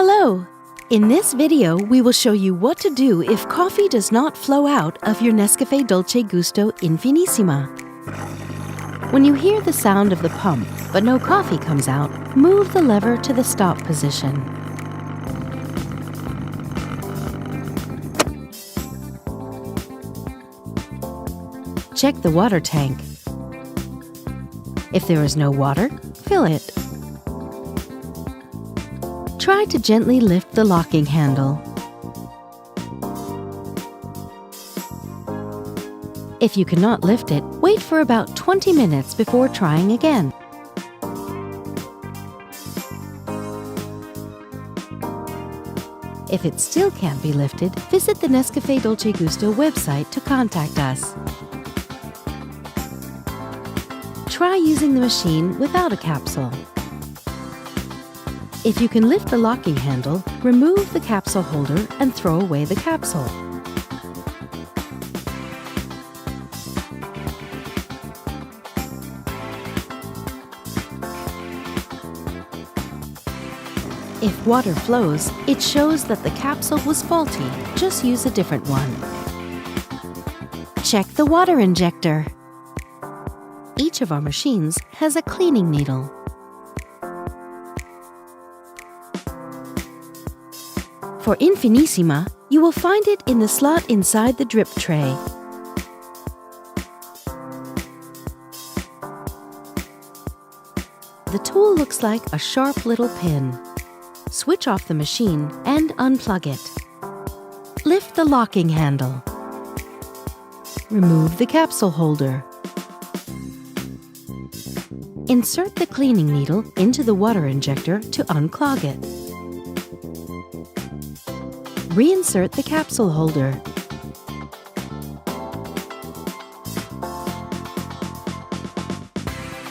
Hello! In this video, we will show you what to do if coffee does not flow out of your NESCAFÉ Dolce Gusto Infinissima. When you hear the sound of the pump, but no coffee comes out, move the lever to the stop position. Check the water tank. If there is no water, fill it. Try to gently lift the locking handle. If you cannot lift it, wait for about 20 minutes before trying again. If it still can't be lifted, visit the NESCAFÉ Dolce Gusto website to contact us. Try using the machine without a capsule. If you can lift the locking handle, remove the capsule holder and throw away the capsule. If water flows, it shows that the capsule was faulty. Just use a different one. Check the water injector. Each of our machines has a cleaning needle. For Infinissima, you will find it in the slot inside the drip tray. The tool looks like a sharp little pin. Switch off the machine and unplug it. Lift the locking handle. Remove the capsule holder. Insert the cleaning needle into the water injector to unclog it. Reinsert the capsule holder.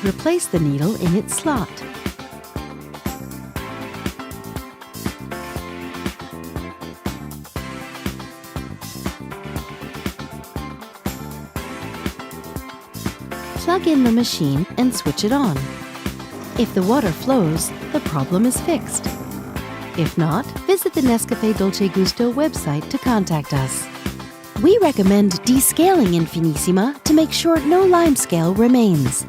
Replace the needle in its slot. Plug in the machine and switch it on. If the water flows, the problem is fixed. If not, visit the NESCAFÉ Dolce Gusto website to contact us. We recommend descaling Infinissima to make sure no limescale remains.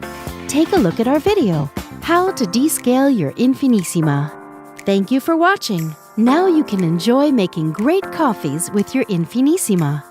Take a look at our video, How to Descale Your Infinissima. Thank you for watching. Now you can enjoy making great coffees with your Infinissima.